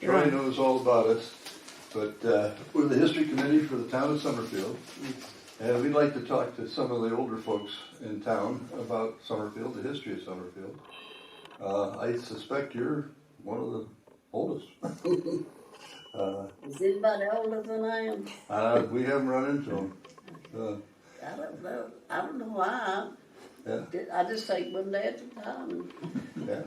Troy knows all about us, but we're the History Committee for the town of Summerfield. And we'd like to talk to some of the older folks in town about Summerfield, the history of Summerfield. I suspect you're one of the oldest. Is anybody older than I am? We haven't run into them. I don't know. I don't know why. Yeah. I just take one day at a time. Yeah.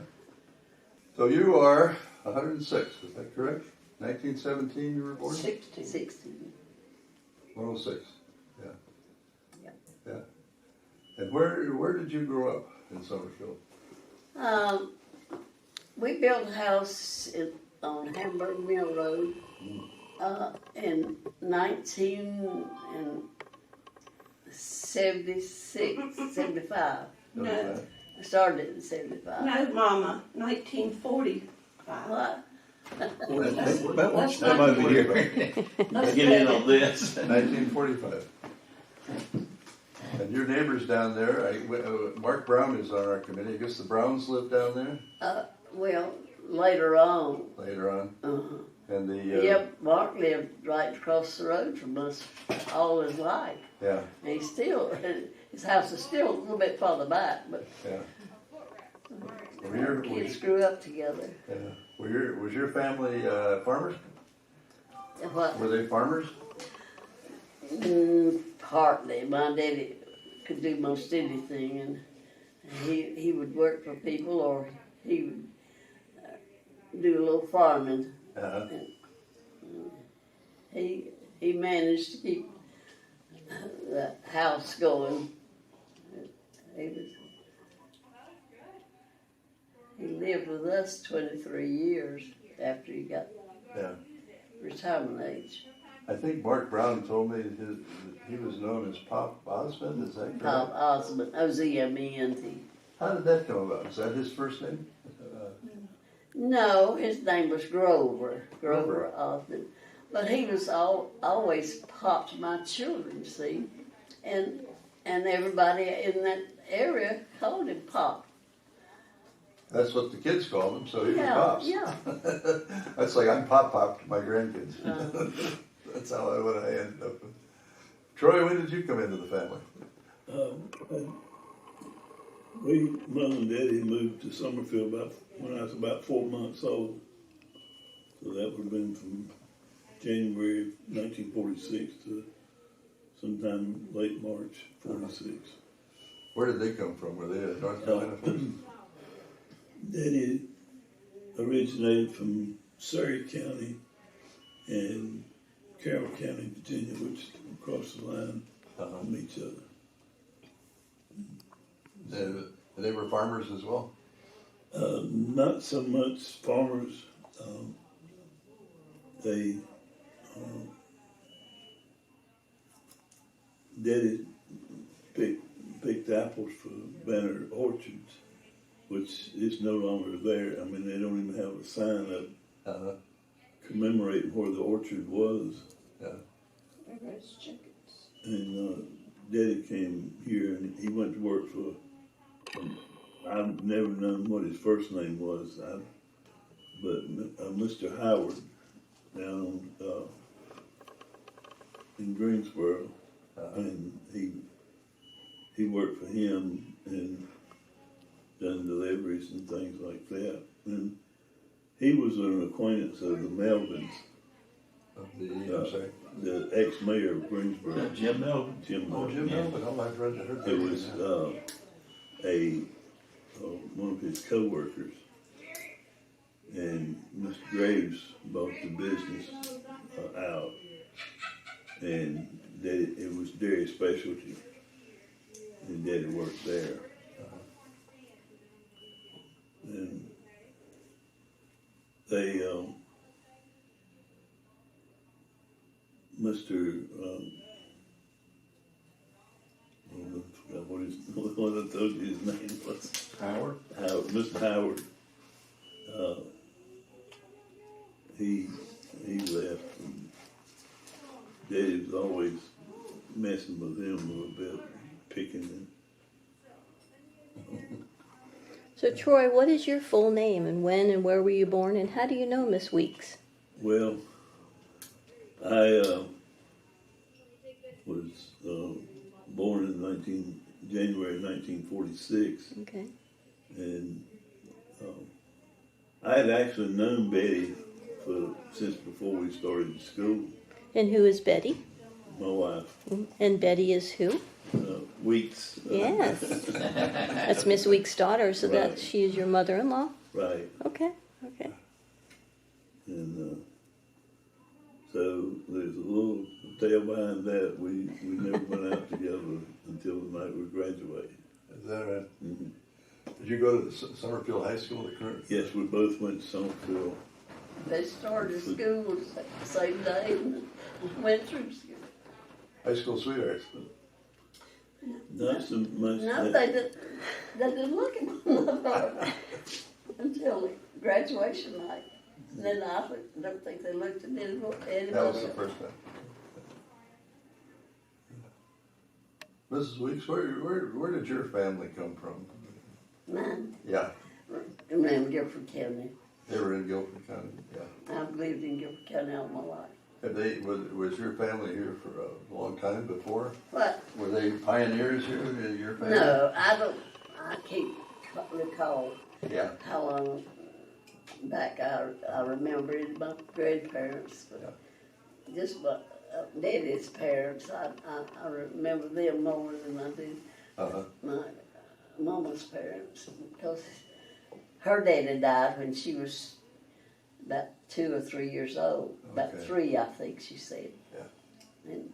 So you are 106, is that correct? 1917 you were born? 16. 106. Yeah. Yeah. Yeah. And where did you grow up in Summerfield? We built a house on Hamburg Mill Road in 1976, 75. No. I started in 75. No, Mama, 1945. What? Let's come over here. Let's get in on this. 1945. And your neighbors down there, Mark Brown is on our committee. I guess the Browns live down there? Well, later on. Later on. Uh-huh. And the... Yep, Mark lived right across the road from us all his life. Yeah. And his house is still a little bit farther back, but Yeah. kids grew up together. Yeah. Was your family farmers? What? Were they farmers? Partly. My daddy could do most anything, and he would work for people, or he would do a little farming. Uh-huh. He managed to keep the house going. He lived with us 23 years after he got retirement age. I think Mark Brown told me that he was known as Pop Osmond, is that correct? Pop Osmond, O-Z-M-E-N-T. How did that come about? Is that his first name? No, his name was Grover Osmond. But he was always Pop to my children, see? And everybody in that area called him Pop. That's what the kids called him, so he was Pops. Yeah. That's like I'm Pop to my grandkids. That's how I ended up. Troy, when did you come into the family? Mom and Daddy moved to Summerfield when I was about 4 months old. So that would have been from January 1946 to sometime late March 46. Where did they come from? Were they a North Carolina folks? Daddy originated from Surrey County and Carroll County, Virginia, which across the line from each other. They were farmers as well? Not so much farmers. Daddy picked apples for Banner Orchards, which is no longer there. I mean, they don't even have a sign up commemorating where the orchard was. Yeah. There's chickens. And Daddy came here and he went to work for, I've never known what his first name was, but Mr. Howard down in Greensboro, and he worked for him and done deliveries and things like that. And he was an acquaintance of the Melvins, the ex-mayor of Greensboro. Jim Melvin. Jim Oh, Melvin. Jim Melvin. Oh, I've heard that. It was one of his co-workers, and Mr. Graves bought the business out, and it was dairy specialty, and Daddy worked there. And they, Mr. I forgot what I told you his name was. Howard? Mr. Howard. He left, and Daddy was always messing with him a little bit, picking him. So Troy, what is your full name, and when and where were you born, and how do you know Miss Weeks? Well, I was born in January 1946, Okay. and I had actually known Betty since before we started school. And who is Betty? My wife, And Betty is who? Weeks. Yes. That's Miss Weeks' daughter, so that Right. she is your mother-in-law? Right. Okay, okay. And so there's a little tale behind that. We never went out together until the night we graduated. Is that right? Mhm. Did you go to the Summerfield High School? The current? Yes, we both went to Summerfield. They started school the same day and went through school. High school sweethearts. Not so much. No, they didn't look at one another until graduation night. And then I don't think they looked at anybody. That was the first time. Mrs. Weeks, where did your family come from? Mine, Yeah, in Guilford County. they were in Guilford County. Yeah. I've lived in Guilford County all my life. Was your family here for a long time before? What? Were they pioneers here? Your family? No, I can't recall Yeah. how long back I remember it. My grandparents, but just my Daddy's parents, I remember them more than I do Uh-huh. my mama's parents, because her daddy died when she was about 2 or 3 years old. About Okay. 3, I think she said. Yeah. And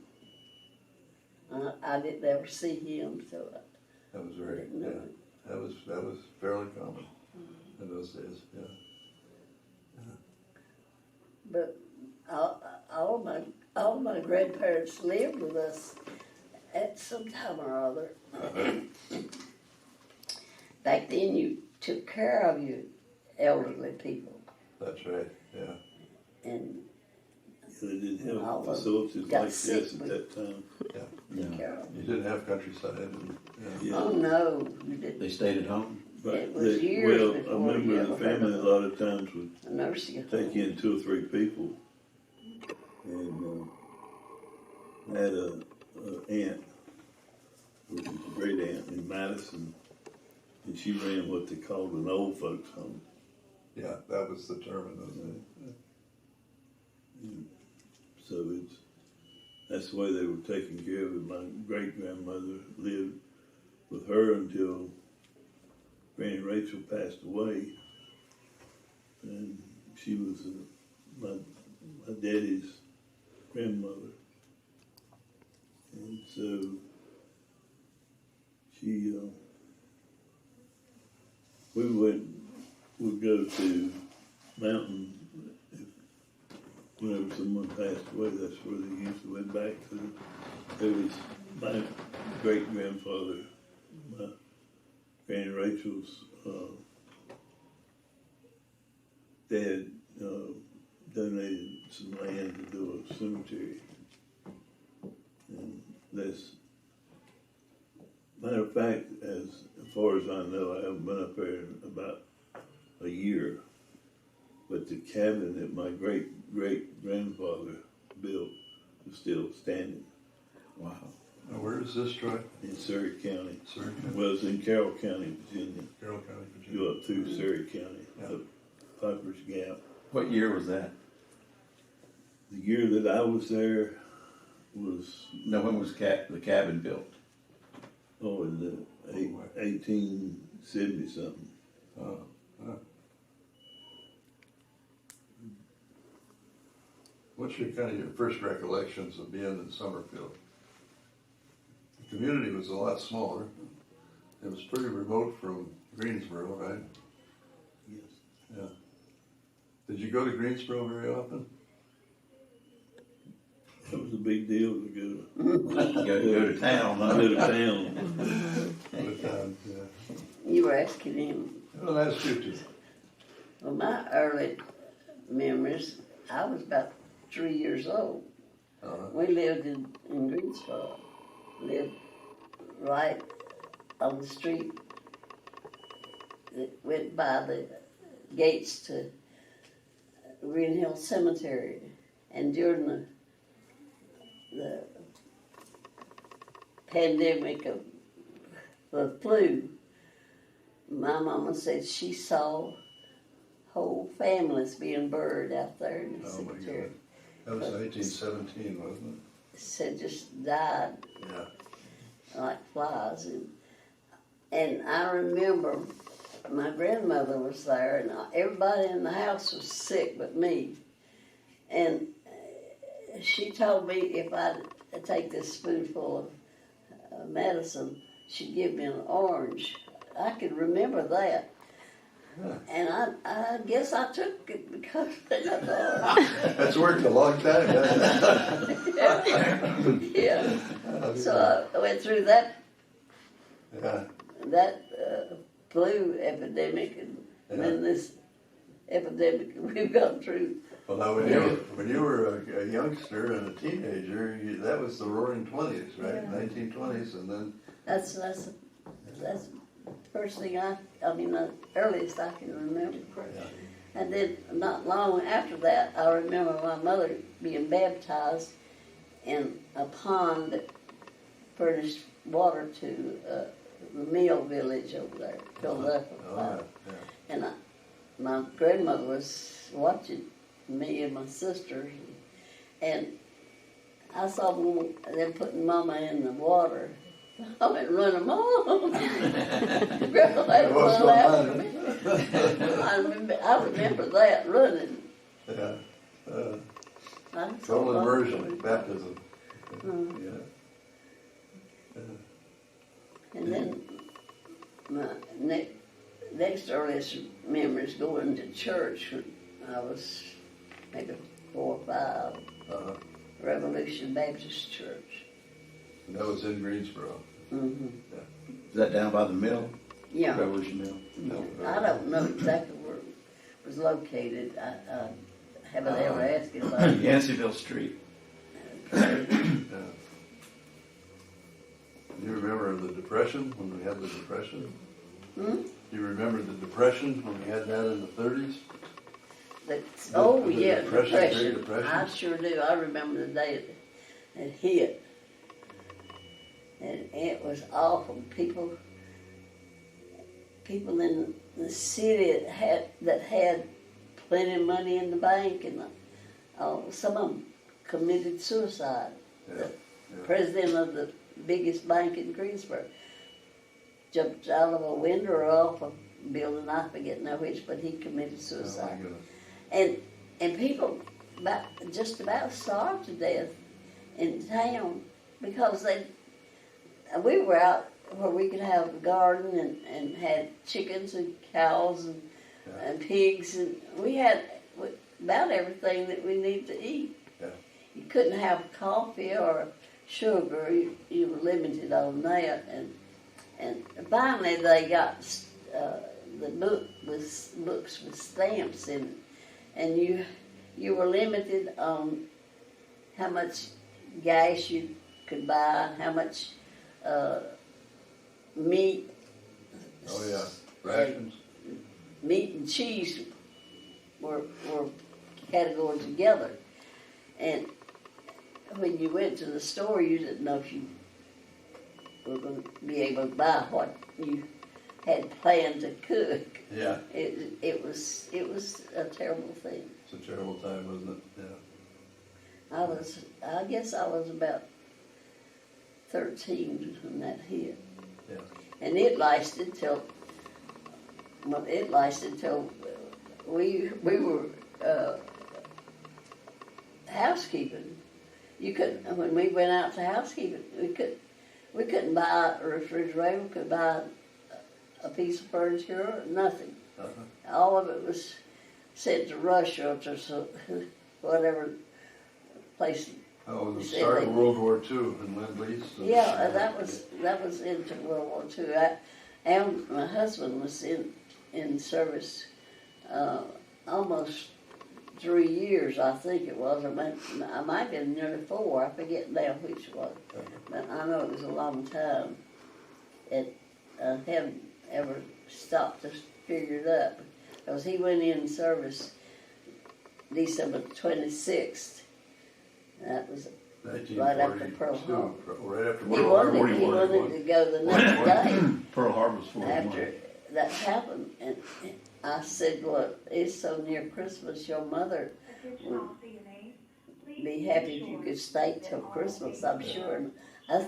I didn't ever see him, so That was I very, didn't know yeah. him. That was fairly common in those days, yeah. But all my grandparents lived with us at some time or other. Back then, you took care of your elderly people, That's right, yeah. and They didn't All have of facilities got like sick this at with- that time. took care of them. You didn't have countryside and, yeah. Yeah. Oh no, you didn't. They stayed at home? But It was years well, before I you remember ever the heard family a of lot of times would A nursing take home. in 2 or 3 people, and I had a aunt, which was a great aunt in Madison, and she ran what they called an old folks home. Yeah, that was the term in those days. So that's the way they were taking care of it. My great grandmother lived with her until Granny Rachel passed away, and she was my daddy's grandmother, and so she would go to Mountain whenever someone passed away. That's where they usually went back to. It was my great grandfather, my Granny Rachel's dad donated some land to do a cemetery. And that's, matter of fact, as far as I know, I haven't been up there in about a year, but the cabin that my great-great-grandfather built is still standing Wow. Now, where is this, Troy? in Surrey County. Surrey County? Well, it's in Carroll County, Virginia. Carroll County, Virginia. Go up through Surrey County, Yeah. up Piper's Gap. What year was that? The year that I was there was, No, when was the cabin built? in the 1870 something. What's your first recollections of being in Summerfield? The community was a lot smaller. It was pretty remote from Greensboro, right? Yes. Yeah. Did you go to Greensboro very often? That was a big deal to Go to town, go huh? to town. Yeah. You were asking him. Well, that's you too. Well, my early memories, I was about 3 years old. Uh-huh. We lived in Greensboro. Lived right on the street that went by the gates to Green Hill Cemetery, and during the pandemic of the flu, my mama said she saw whole families being buried out there in the Oh, my cemetery. God. That was 1917, wasn't Said just died it? Yeah. like flies. And I remember my grandmother was there, and everybody in the house was sick but me. And she told me if I'd take this spoonful of medicine, she'd give me an orange. I could remember that. Yeah. And I guess I took it because they got the orange. That's worked a long time, hasn't it? Yeah. So I went through that Yeah. flu epidemic, and then this epidemic we've gone through. Well, now when you were a youngster and a teenager, that was the Roaring 20s, right? Yeah. 1920s, and then That's the first thing the earliest I can remember. yeah. And then not long after that, I remember my mother being baptized in a pond that furnished water to the Mill Village over there, Philadelphia. Oh, yeah, yeah. And my grandmother was watching me and my sisters, and I saw them putting Mama in the water. I went running, Mom! Grandma had to What's run going after on? me. I remember that, running. Yeah. I Total saw immersion, baptism. Mm. Yeah. And then my next earliest memories going to church when I was maybe 4 or 5, Uh-huh. Revolution Baptist Church. And that was in Greensboro. Mm-hmm. Is that down by the mill? Yeah. Revolution Mill? Yeah. I don't know exactly where it was located. I haven't ever asked it about it. Yanceyville Street. Yeah. You remember the Depression, when we had the Depression? Hmm? You remember the Depression, when we had that in the 30s? Oh, the yeah, Depression, Great Depression. Depression? I sure do. I remember the day it hit. And it was awful. People in the city that had plenty of money in the bank, and some of them committed suicide. Yeah. The president of the biggest bank in Greensboro jumped out of a window or off a building, I forget now which, but he committed Oh, my suicide. goodness. And people just about starved to death in town because we were out where we could have a garden and had chickens and cows and pigs, and we had about everything that we need to eat. Yeah. You couldn't have coffee or sugar. You were limited on that. And finally they got the books with stamps in it. And you were limited on how much gas you could buy, how much meat. Oh, yeah. Rations. Meat and cheese were categorized together. And when you went to the store, you didn't know if you were going to be able to buy what you had planned to cook. Yeah. It was a terrible thing. It's a terrible time, wasn't it? Yeah. I guess I was about 13 when that hit. Yeah. And it lasted till we were housekeeping. You couldn't, when we went out to housekeeping, we couldn't buy a refrigerator, we could buy a piece of furniture, nothing. Uh-huh. All of it was sent to Russia or so, whatever place. Oh, the You said start they- of World War II and Lend-Lease. Yeah, that was into World War II. And my husband was in service almost 3 years, I think it was. I might have been nearly 4. I forget now which it was. But I know it was a long time. I haven't ever stopped to figure it up. Because he went in service December 26th. That was, 1942. Right after Pearl Harbor. Right after he Pearl wanted, Harbor. he wanted to go the next day Pearl Harbor's 41. after that happened. And I said, well, it's so near Christmas, your mother would be happy if you could stay till Christmas, I'm sure. And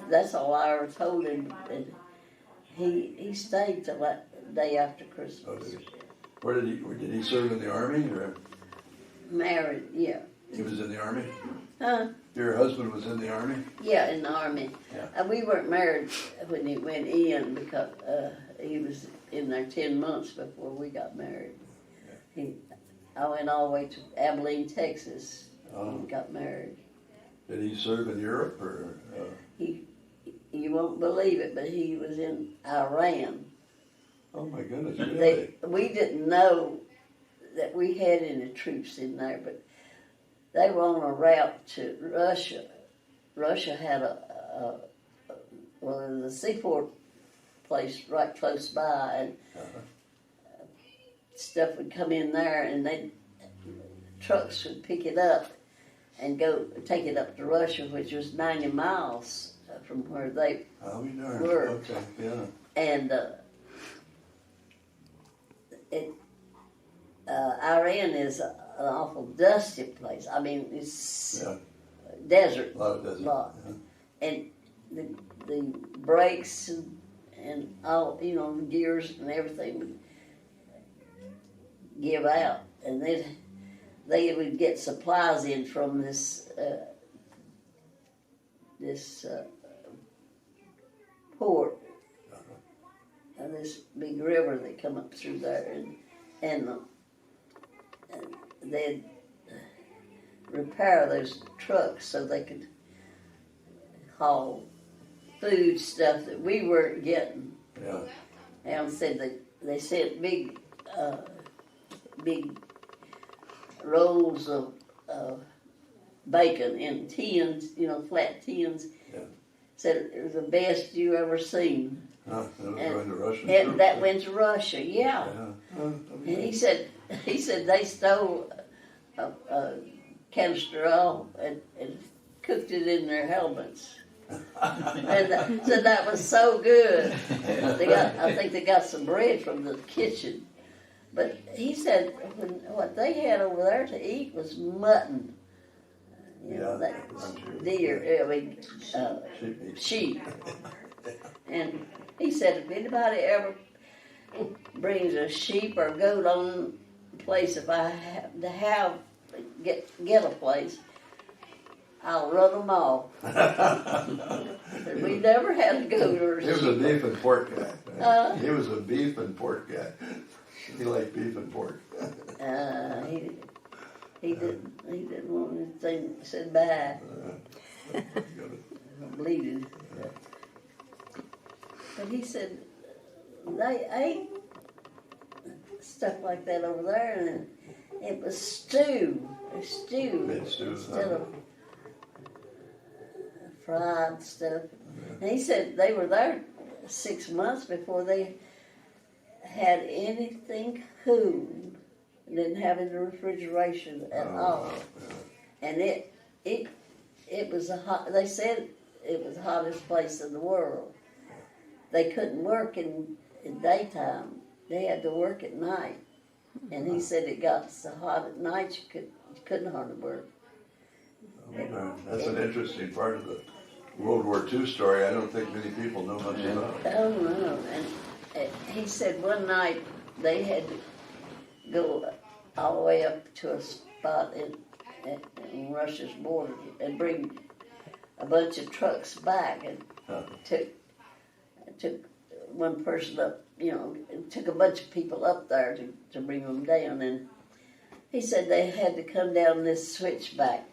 that's all I ever told him. And he stayed till that day after Oh, Christmas. did he? Where did he serve in the army, or Married, yeah. he was in the army? Huh? Your husband was in the army? Yeah, in the army. Yeah. We weren't married when he went in because he was in there 10 months before we got married. I went all the way to Abilene, Texas, and got married. Did he serve in Europe, or? You won't believe it, but he was in Iran. Oh my goodness, really? We didn't know that we had any troops in there, but they were on a route to Russia. Russia had there was a seaport place right close by, and stuff would come in there, and trucks would pick it up and go take it up to Russia, which was 90 miles from where they I'll be darned. were. Okay, yeah. And Iran is an awful dusty place. I mean, it's Yeah. desert. A lot of desert. Lot. Yeah. And the brakes and all, the gears and everything would give out. And they would get supplies in from this port, this big river that come up through there, and they'd repair those trucks so they could haul food stuff that we weren't getting. Yeah. And said they sent big rolls of bacon in tins, flat tins. Yeah. Said it was the best you ever seen. Huh, that was going to Russia. And that went to Russia, yeah. Yeah. And he said they stole a canister oil and cooked it in their helmets. And said that was so good. I think they got some bread from the kitchen. But he said what they had over there to eat was mutton. Deer, sheep. And he said if anybody ever brings a sheep or goat on the place, if I happen to get a place, I'll run them off. We never had a goat or a sheep. He was a beef and pork guy. He was a beef and pork guy. He liked beef and pork. He didn't want anything said bye. Bleeding. But he said they ate stuff like that over there, and it was stew, instead of fried stuff. And he said they were there 6 months before they had anything cool. Didn't have any refrigeration at all. And it was they said it was the hottest place in the world. They couldn't work in daytime. They had to work at night. And he said it got so hot at night you couldn't hardly work. That's an interesting part of the World War II story. I don't think many people know much about. Oh no! And he said one night they had to go all the way up to a spot in Russia's border and bring a bunch of trucks back, and took one person up, and took a bunch of people up there to bring them down. And he said they had to come down this switchback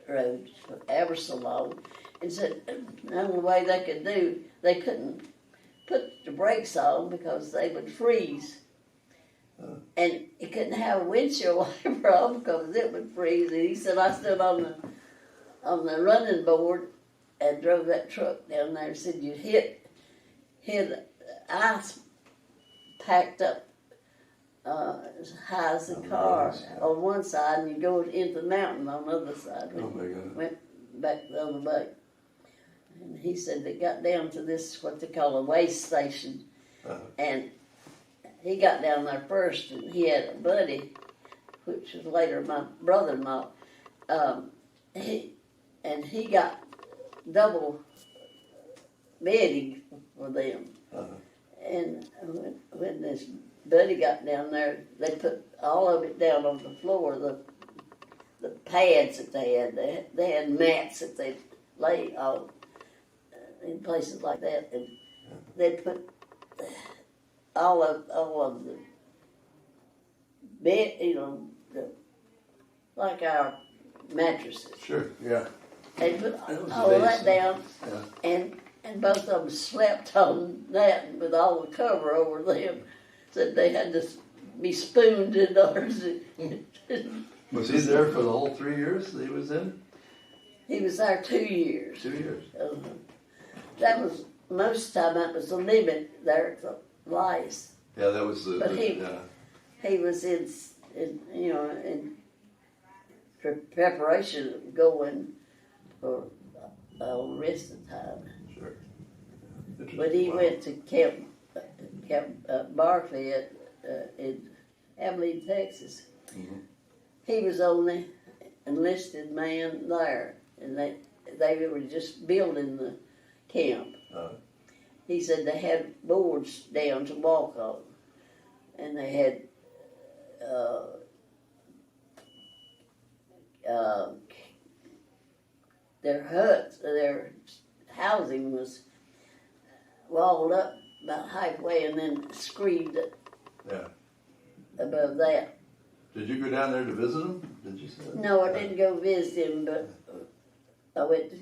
road ever so long, and said the only way they could do, they couldn't put the brakes on because they would freeze. And he couldn't have a windshield wiper on because it would freeze. And he said, I stood on the running board and drove that truck down there. He said, you hit ice packed up as high as the On the car roads, yeah. on one side, and you go into the mountain on the other side. Oh, my goodness. Went back the other way. And he said they got down to this, what they call a way station, Uh-huh. and he got down there first, and he had a buddy, which was later my brother-in-law. He got double bedding for them. Uh-huh. And when this buddy got down there, they put all of it down on the floor, the pads that they had. They had mats that they lay on in places like that, and they put all of the bed, like our mattresses. Sure, yeah. They put That was all of that amazing. down, Yeah. and both of them slept on that with all the cover over them. Said they had to be spooned in order to. Was he there for the whole 3 years that he was in? He was there 2 years. 2 years. That was most of the time. That was the limit there at the lice. Yeah, that was the. But he- yeah. He was in preparation of going for the rest of the time. Sure. But he Wow. went to Camp Barkley in Abilene, Texas. Mhm. He was the only enlisted man there, and they were just building the camp. He said they had boards down to walk on, and they had their huts, their housing was walled up about halfway and then screed Yeah. above that. Did you go down there to visit him? Did you say that? No, I didn't go visit him, but I went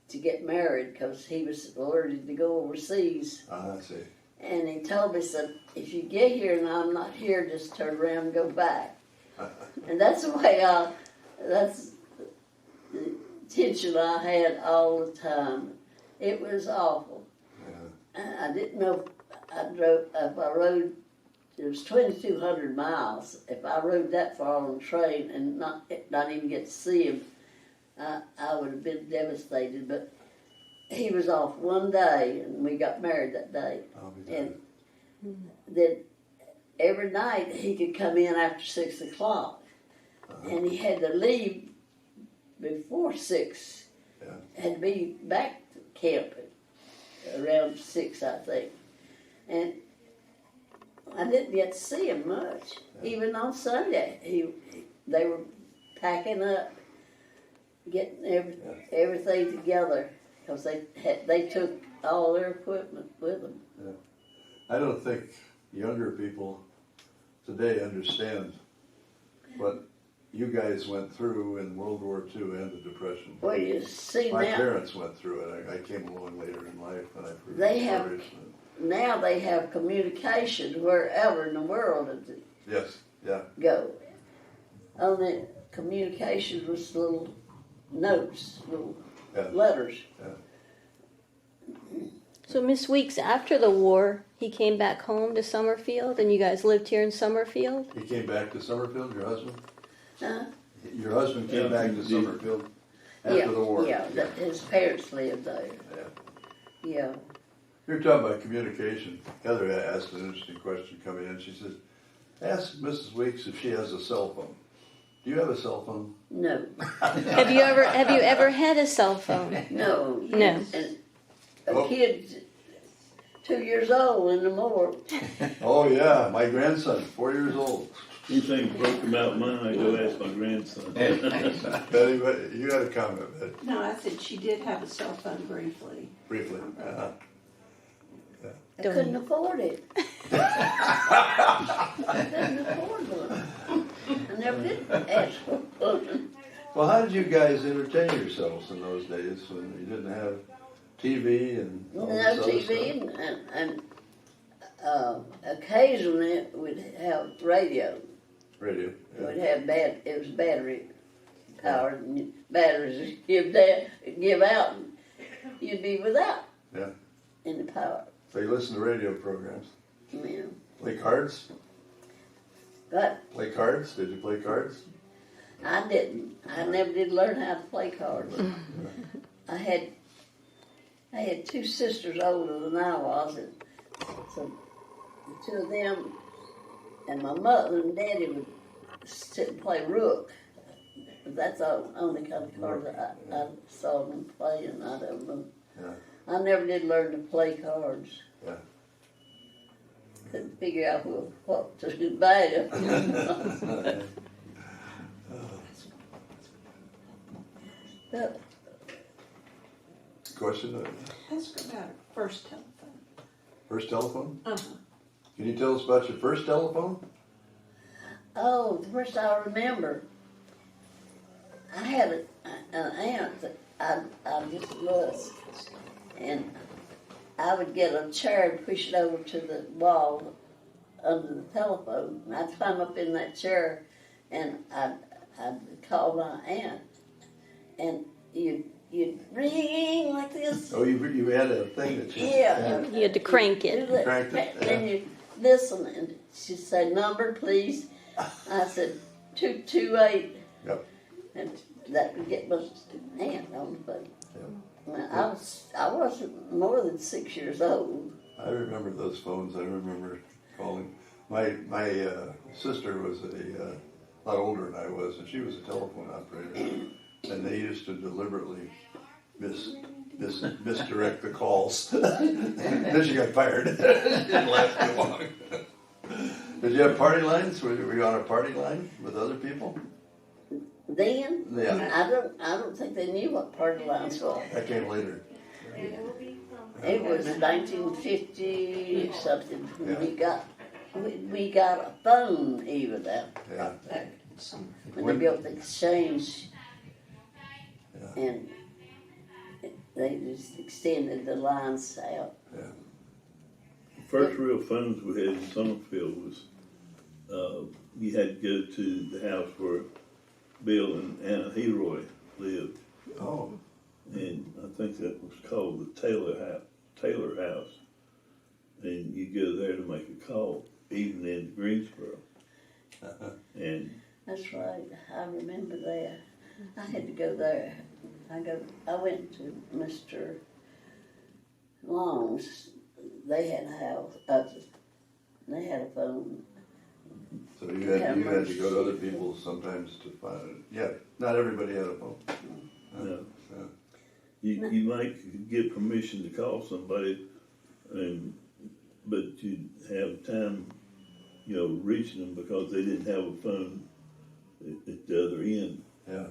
to get married because he was allergic to go overseas. I see. And he told me, said, if you get here and I'm not here, just turn around and go back. And that's the way that's the tension I had all the time. It was awful. Yeah. I didn't know if I rode, it was 2,200 miles. If I rode that far on a train and not even get to see him, I would have been devastated. But he was off one day, and we got married that day. I'll be And there. then every night he could come in after 6 o'clock, and he had to leave before 6. Yeah. Had to be back to camp around 6, I think. And I didn't get to see him much. Even on Sunday, they were packing up, getting everything together, because they took all their equipment with them. I don't think younger people today understand what you guys went through in World War II and the Depression. Well, you see My now, parents went through it. I came along later in life, and I've heard They the have- stories. now they have communication wherever in the world that Yes, yeah. go. Only communication was little notes, little Yeah. letters. So Miss Weeks, after the war, he came back home to Summerfield, and you guys lived here in Summerfield? He came back to Summerfield, your husband? Huh? Your husband came Yeah, back he to did. Summerfield after the war? Yeah, his parents lived there. Yeah. Yeah. You're talking about communication. Heather asked an interesting question coming in. She says, ask Mrs. Weeks if she has a cell phone. Do you have a cell phone? No. Have you ever had a cell phone? No. No. And a Oh. kid 2 years old and no more. Oh, yeah, my grandson, 4 years old. Anything broke about mine, I go ask my grandson. Betty, you had a comment, Betty, No, I said she did have a cell phone briefly. briefly. I couldn't afford it. I couldn't afford one. I never did ask for one. Well, how did you guys entertain yourselves in those days when you didn't have TV and all No this other TV, stuff? and occasionally we'd have radio. Radio. Yeah. We'd have it was battery powered, and batteries give out, and you'd be without Yeah. any power. So you listen to radio programs. Yeah. Play cards? But Play cards? Did you play cards? I didn't. I never did learn how to play cards. I had two sisters older than I was, and so the two of them and my mother and daddy would sit and play rook. But that's the only kind of cards I saw them playing. I don't know. Yeah. I never did learn to play cards. Yeah. Couldn't figure out what to do bad. But Question? Ask about her first telephone. First telephone? Uh-huh. Can you tell us about your first telephone? oh, the first I remember, I had an aunt that I just loved, and I would get a chair and push it over to the wall under the telephone, and I'd climb up in that chair, and I'd call my aunt, and you'd ring like this. Oh, you had a thing that you... Yeah. You had to crank Do it. that. Cranked it, Then you listen, and she'd say, "Number, please." I said, 228. Yep. And that would get my aunt on the phone. Yep. Well, I wasn't more than 6 years old. I remember those phones. I remember calling. My sister was a lot older than I was, and she was a telephone operator. And they used to deliberately misdirect the calls. Then she got fired. It didn't last too long. Did you have party lines? Were you on a party line with other people? Then, Yeah. I don't think they knew what party lines were. That came later. It was 1950 something when we got a phone even out Yeah. there. When they built the exchange, Yeah. and they just extended the lines out. Yeah. The first real phones we had in Summerfield was, you had to go to the house where Bill and Anna Heroy lived, Oh. and I think that was called the Taylor House. And you go there to make a call, even in Greensboro. And That's right. I remember that. I had to go there. I went to Mr. Long's. They had a house. They had a phone. So you had to go to other people's sometimes to find it. Yeah. Not everybody had a phone. no, Yeah. you might get permission to call somebody, but you'd have time, reaching them because they didn't have a phone at the other end. Yeah.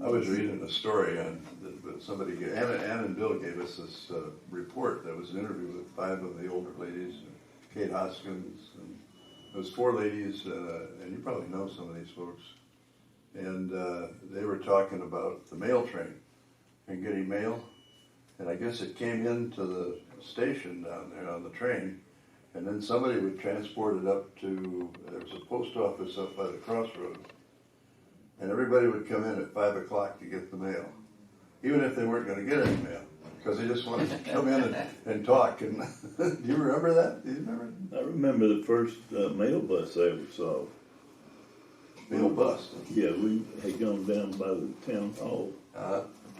I was reading a story on that somebody gave, Anna and Bill gave us this report that was an interview with 5 of the older ladies, Kate Hoskins, and it was 4 ladies, and you probably know some of these folks. And they were talking about the mail train and getting mail, and I guess it came into the station down there on the train, and then somebody would transport it up to, there was a post office up by the crossroads. And everybody would come in at 5 o'clock to get the mail, even if they weren't going to get any mail, because they just wanted to come in and talk. And do you remember that? Do you remember? I remember the first mail bus I ever saw. Mail bus. Yeah, we had gone down by the town hall,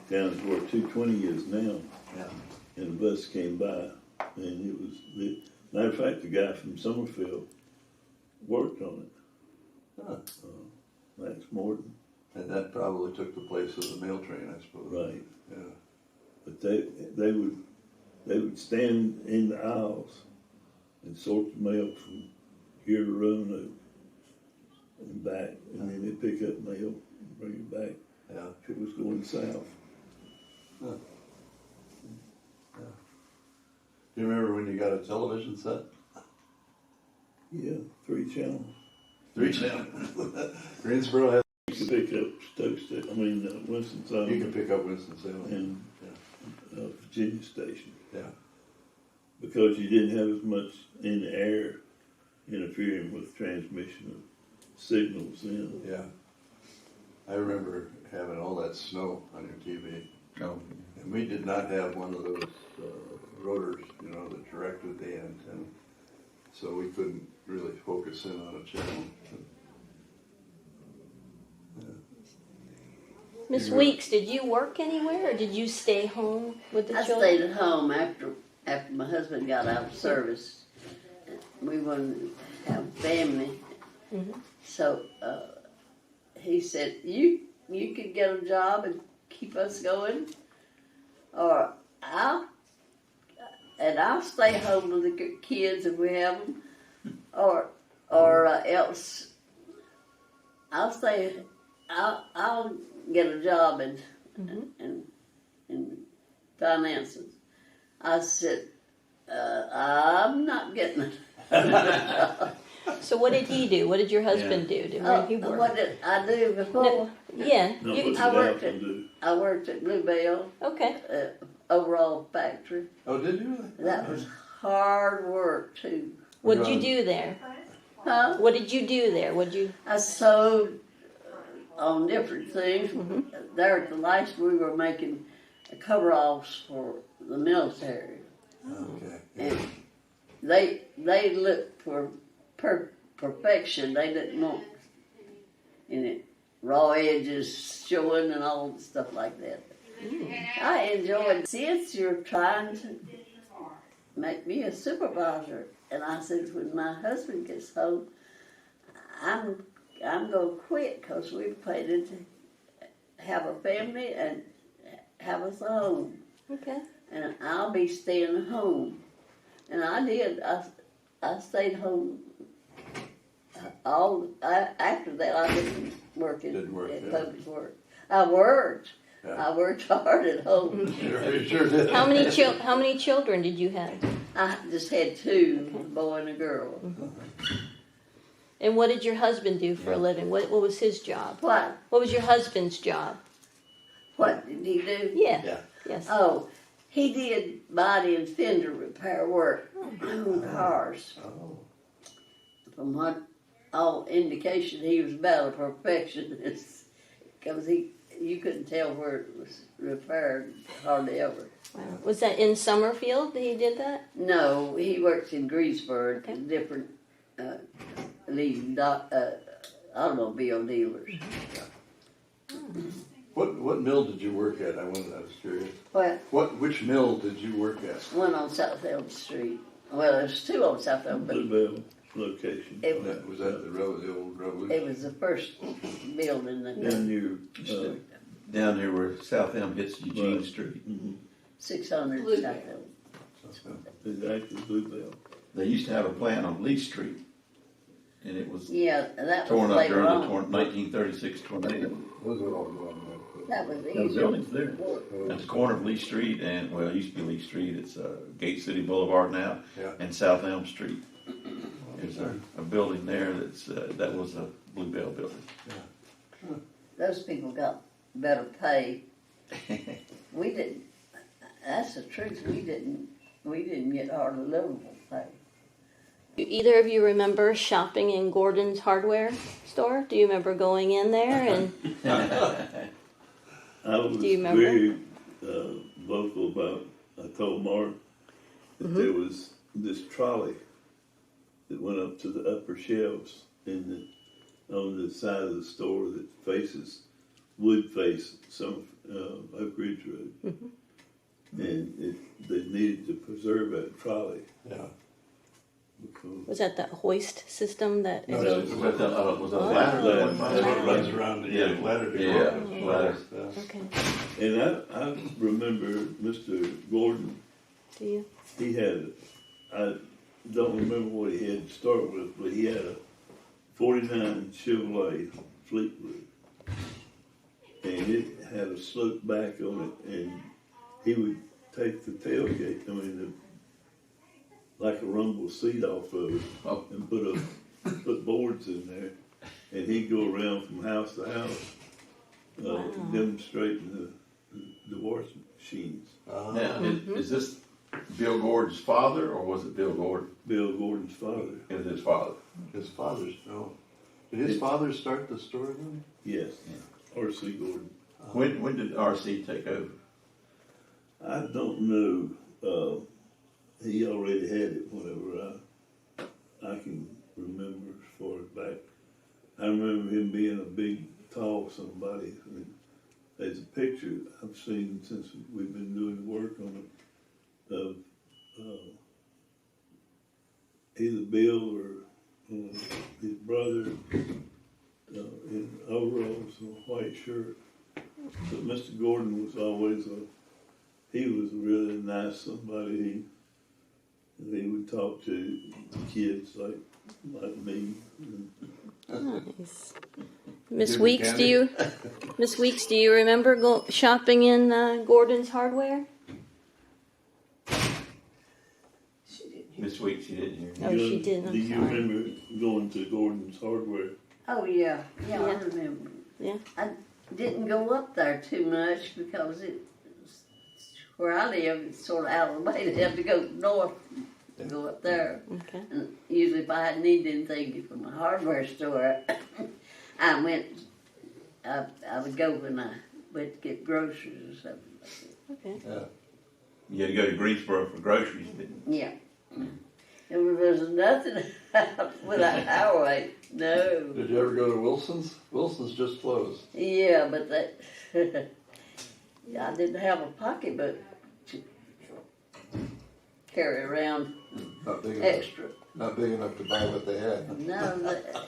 down where 220 is now, Yeah. and the bus came by, and it was, matter of fact, the guy from Summerfield worked on it, Huh. Max Morton. And that probably took the place of the mail train, I suppose. Right. Yeah. But they would stand in the aisles and sort the mail from here to Roanoke and back, and then they'd pick up mail and bring it back Yeah. if it was going south. Huh. Yeah. Do you remember when you got a television set? Yeah, 3 channels. 3 channels. Greensboro had. You could pick up Winston-Salem You can pick up Winston-Salem. and Virginia Station, Yeah. because you didn't have as much in the air interfering with transmission of signals then. Yeah. I remember having all that snow on your TV. Oh. And we did not have one of those rotors, that directed the antenna. So we couldn't really focus in on a channel. Miss Weeks, did you work anywhere or did you stay home with the I children? stayed at home after my husband got out of service. We wanted to have family. Mhm. So he said, you could get a job and keep us going, or I'll stay home with the kids if we have them, or else I'll get a job in finances. I said, I'm not getting it. So what did he do? What did your husband do? Where did he work? What did I do before? Yeah. No, you- what I did worked Alton do? I worked at Bluebell okay. overall factory. Oh, did you really? That was hard work too. What did you do there? Huh? What did you do there? What did you? I sewed on different things. There at the last we were making coveralls for the military. Okay. And they looked for perfection. They didn't want any raw edges showing and all stuff like that. I enjoyed. Since you're trying to make me a supervisor, and I said when my husband gets home, I'm gonna quit because we've planned to have a family and have us a home. Okay. And I'll be staying home. And I did. I stayed home. After that, I didn't work in Didn't work, at yeah. public work. I worked. Yeah. I worked hard at home. Sure did. How many children did you have? I just had two, a boy and a girl. And what did your husband do for a living? What was his job? What? What was your husband's job? What did he do? Yeah. Yeah. Yes. Oh, he did body and fender repair work on cars. Oh. From what all indication, he was about a perfectionist because you couldn't tell where it was repaired hardly ever. Wow. Was that in Summerfield that he did that? No, he works in Greensburg, Okay. different leading automobile dealers. What mill did you work at? I was curious. Which mill did you work at? One on South Elm Street. Well, there's two on South Elm, but Bluebell location. Was that the old Revolution? it was the first building that Down near, Down there where South Elm hits Eugene Right. Street. 600 Bluebell. South Elm. is actually Bluebell. They used to have a plant on Lee Street, and it was Yeah, and that was torn up later during on. the 1936 tornado. Those were all gone. That was Those easy. buildings there. At the corner of Lee Street and, well, it used to be Lee Street, it's Gate City Boulevard now, Yeah. and South Elm Street. There's a building there that was a Bluebell building. Those people got better pay. We didn't. That's the truth. We didn't get hardly livable pay. Do either of you remember shopping in Gordon's hardware store? Do you remember going in there and I was Do you remember? very vocal about, I told Mark that there was this trolley that went up to the upper shelves on the side of the store that would face some Oak Ridge Road. And they needed to preserve that trolley. Yeah. Because was that the hoist system that? No, Was that a Oh. ladder? That's what runs around the Yeah. ladder to go Yeah. up. Ladder. Okay. And I remember Mr. Gordon, Do you? he had, I don't remember what he had to start with, but he had a 49 Chevrolet Fleetwood. And it had a slope back on it, and he would take the tailgate, like a rumble seat off of it, Oh. and put boards in there, and he'd go around from house to house, demonstrating the washing machines. Now, is this Bill Gordon's father, or was it Bill Gordon? Bill Gordon's father. It was his father. His father's, no. Did his father start the store then? Yes, R.C. Gordon. When did RC take over? I don't know. He already had it whenever I can remember as far as back. I remember him being a big, tall somebody. I mean, there's a picture I've seen since we've been doing the work on it of either Bill or his brother in overalls and a white shirt. But Mr. Gordon was always he was a really nice somebody. He would talk to kids like me. Nice. Miss Give me Weeks, candy. Miss Weeks, do you remember shopping in Gordon's Hardware? She didn't hear. This week she didn't hear me. Oh, she didn't, I'm Do you sorry. remember going to Gordon's Hardware? Oh, yeah, I Yeah. remember. Yeah. I didn't go up there too much because where I live, it's sort of out of the way. They have to go north to go up there. Okay. And usually if I needed anything from a hardware store, I would go when I went to get groceries or something. Okay. Yeah. You had to go to Greensboro for groceries, didn't Yeah. And there was nothing without highway. No. Did you ever go to Wilson's? Wilson's just closed. Yeah, but that I didn't have a pocketbook to carry around Not big enough. extra. Not big enough to buy what they had. No,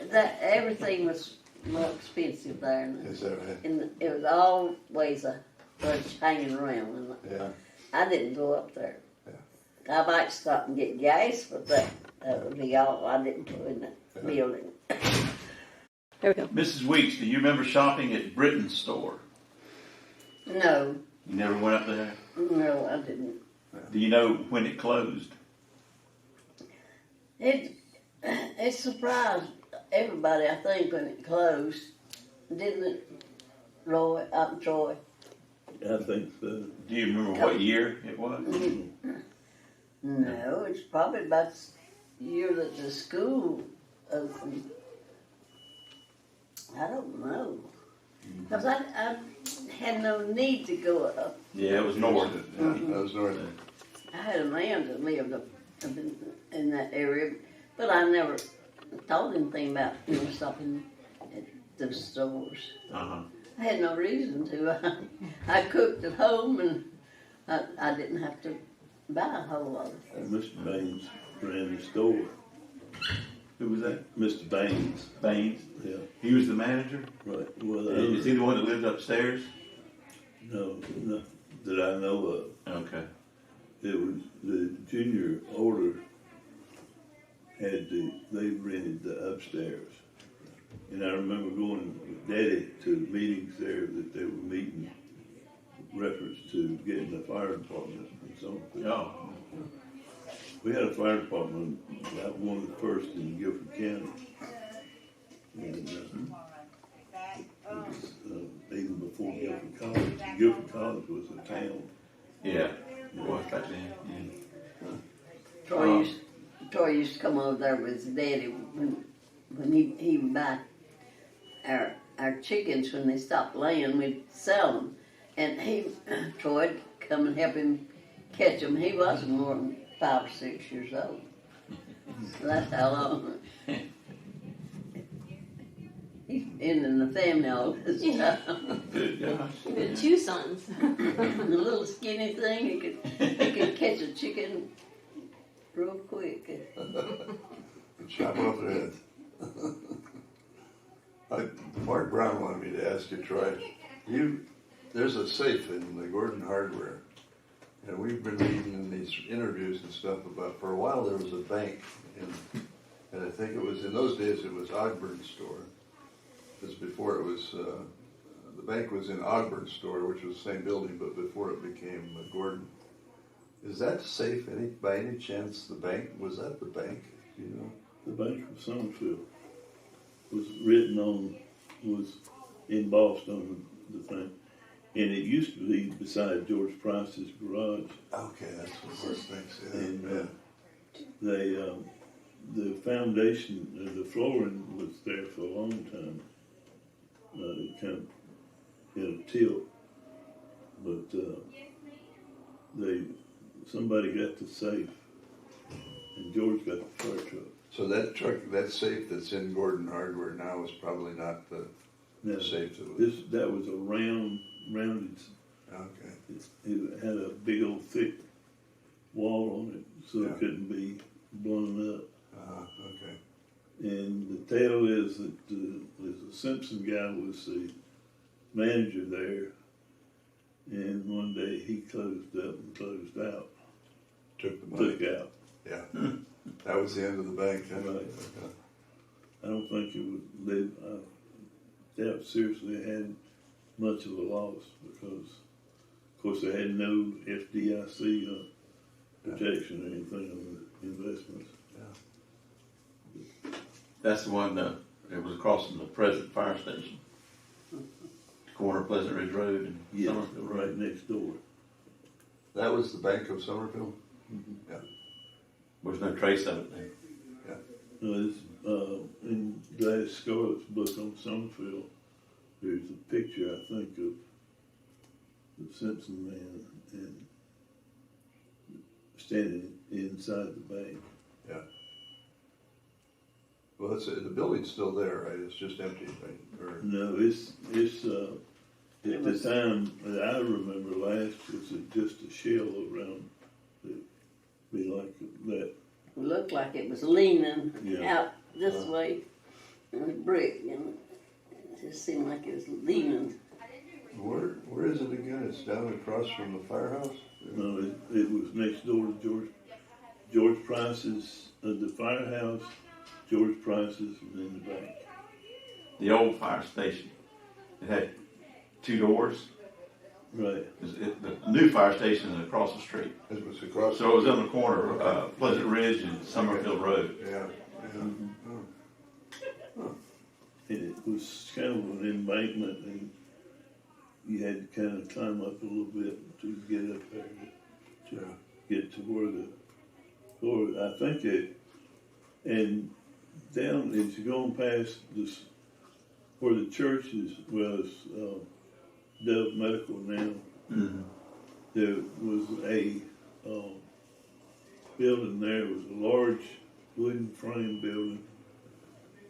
that everything was more expensive there, Is that right? and it was always a bunch hanging around. And Yeah. I didn't go up there. I might stop and get gas, but that would be all I didn't go in the building. There we go. Mrs. Weeks, do you remember shopping at Britain's store? No, You never went up there? no, I didn't. Do you know when it closed? It surprised everybody, I think, when it closed, didn't it, Roy, up in Troy? I think so. Do you remember what year it was? No, it's probably about the year that the school opened. I don't know. Because I had no need to go up. Yeah, it was north. Yeah, that was north. I had a man that lived up in that area, but I never thought anything about stopping at the stores. Uh-huh. I had no reason to. I cooked at home, and I didn't have to buy a whole lot of And Mr. Baines ran the store. Who was that? Mr. Baines, Baines? yeah, He was the manager? right. Well, Is he the one that lived upstairs? no, that I know of. Okay. It was the junior order they rented the upstairs. And I remember going with Daddy to meetings there that they were meeting reference to getting the fire department and so on. Oh. We had a fire department, about one of the first in Guilford County. And it was, even before Guilford College. Guilford College was a town. Yeah. It was back then. Yeah. Troy used to come over there with his daddy when he would buy our chickens when they stopped laying. We'd sell them, and Troy'd come and help him catch them. He wasn't more than 5 or 6 years old. So that's how long he's been in the family all this time. Good gosh. You had 2 sons. The little skinny thing, he could catch a chicken real quick. Chop off their heads. Mark Brown wanted me to ask you, Troy. There's a safe in the Gordon Hardware, and we've been reading in these interviews and stuff about. For a while, there was a bank, and I think it was in those days it was Ogburn's store. Because before it was the bank was in Ogburn's store, which was the same building, but before it became Gordon. Is that safe? By any chance, the bank was that the bank? Do you know? The Bank of Summerfield was written on, was embossed on the thing. And it used to be beside George Price's garage. Okay, that's what first things. Yeah. And the foundation, the flooring was there for a long time. It kind of had a tilt, but somebody got the safe, and George got the fire truck. So that truck, that safe that's in Gordon Hardware now is probably not the No, safe that was. that was a rounded, Okay. it had a big old thick wall on it, so Yeah. it couldn't be blown up. Okay. And the tale is that the Simpson guy was the manager there, and one day he closed up and closed out, Took the money. took out. Yeah. That was the end of the bank. Huh? Right. Okay. I don't think it was, they doubt seriously they had much of a loss because, of course, they had no FDIC protection or anything on the investments. That's the one, it was across from the present fire station. Corner of Pleasant Ridge Road and Yeah, Summerfield Road. right next door. That was the Bank of Summerfield? Yeah. There's no trace of it there. It's, in Gladys Scarlett's book on Summerfield, there's a picture, I think, of the Simpson man and standing inside the bank. Yeah. Well, the building's still there, right? It's just empty, right? Or, No, it's at the time that I remember last, it's just a shell around it, be like that. It looked like it was leaning Yeah. out this way, and a brick, and it just seemed like it was leaning. where is it again? It's down across from the firehouse? No, it was next door to George Price's, the firehouse, George Price's, and then the bank. The old fire station, it had 2 doors. Right. The new fire station is across the street. It was across. So it was on the corner of Pleasant Ridge and Summerfield Road. Yeah. And it was kind of an embankment, and you had to kind of climb up a little bit to get up there to get to where I think it, and down as you're going past this, where the church was Dove Medical now, there was a building there. It was a large wooden frame building,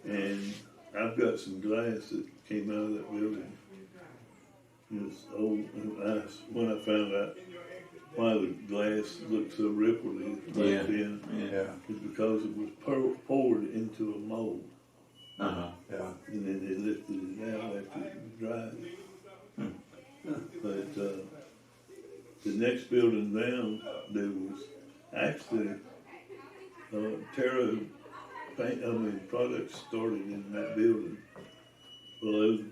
and I've got some glass that came out of that building. It's old, and when I found out why the glass looked so ripply back then, is because it was poured into a mold. Uh-huh. Yeah. And then they lifted it out after it was dried. But the next building down, there was actually Terra products started in that building. Well, it was a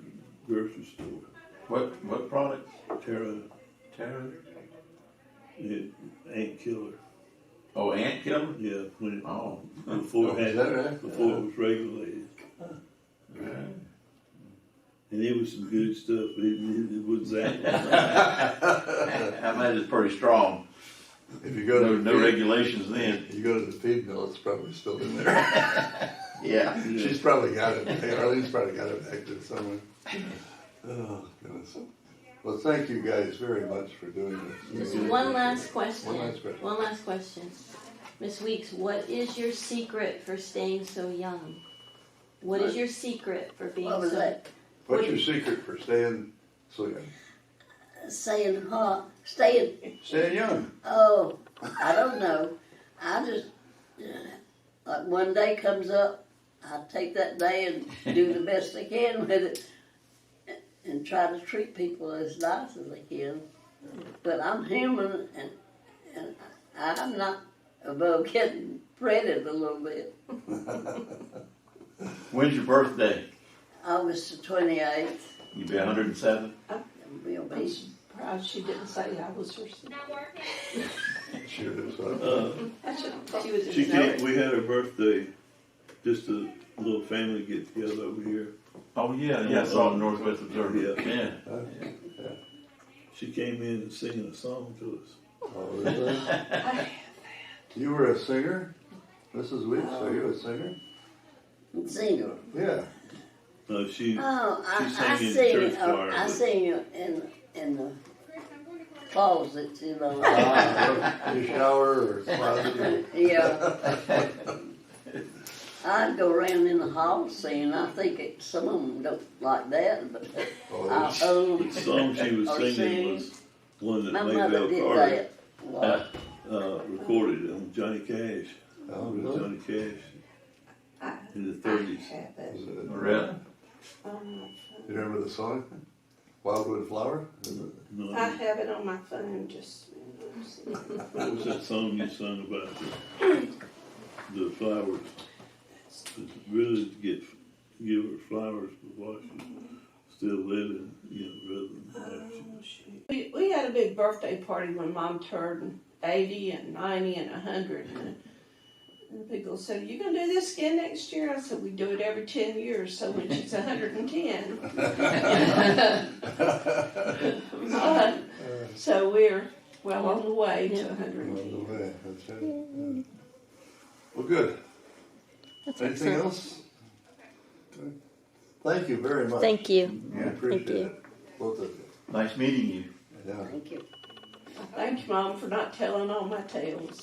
grocery store. What product? Terra, ant killer. Oh, ant killer? Yeah, when it, Oh. before it Is that right? before it was regulated. And it was some good stuff. It was that. I imagine it's pretty strong. If you go to No regulations then. you go to the feed mill, it's probably still in there. Yeah. She's probably got it. Arlene's probably got it back there somewhere. Oh, goodness. Well, thank you guys very much for doing this. Just one last question. One last question. One last question. Miss Weeks, what is your secret for staying so young? What is your secret for being What was so that? What's your secret for staying so young? Saying what? Staying. Staying young. Oh, I don't know. I just, like one day comes up, I take that day and do the best I can with it and try to treat people as nice as I can. But I'm human and I'm not above getting fretted a little bit. When's your birthday? August the 28th. You be 107? We'll I'm be. surprised she didn't say I was her sister. Sure is. I should, she was She in came, we had her birthday, just a little family get together over here. Oh, yeah, I saw it in Northwest Observer. Yeah. Yeah. She came in and singing a song to us. Oh, really? You were a singer? Mrs. Weeks, are you a singer? Singer. Yeah. No, she Oh, I sang in sing. church choir. I sing in the closets, you know. In the shower or closet? Yeah. I'd go around in the hall singing. I think some of them don't like that, but The song she was or singing sing. was one that My mother Maybelle did Carter that. recorded on Johnny Cash. Oh, With really? Johnny Cash I, in the I 30s. have it. Really? On my You phone. remember the song? Wildwood Flower? No, I have it on my phone. Just a minute, let's see. what was that song you sung about the flowers? It's really to give her flowers while she's still living, rather than after she. We had a big birthday party when Mom turned 80 and 90 and 100. And people said, "You gonna do this again next year?" I said, "We do it every 10 years, so when she's 110. So we're well on the way to 110. Okay, that's it. Yeah. Well, good. That's Anything excellent. else? Okay. Thank you very much. Thank you. I appreciate you. it. Both of you. Nice meeting you. Yeah. Thank you. Thank you, Mom, for not telling all my tales.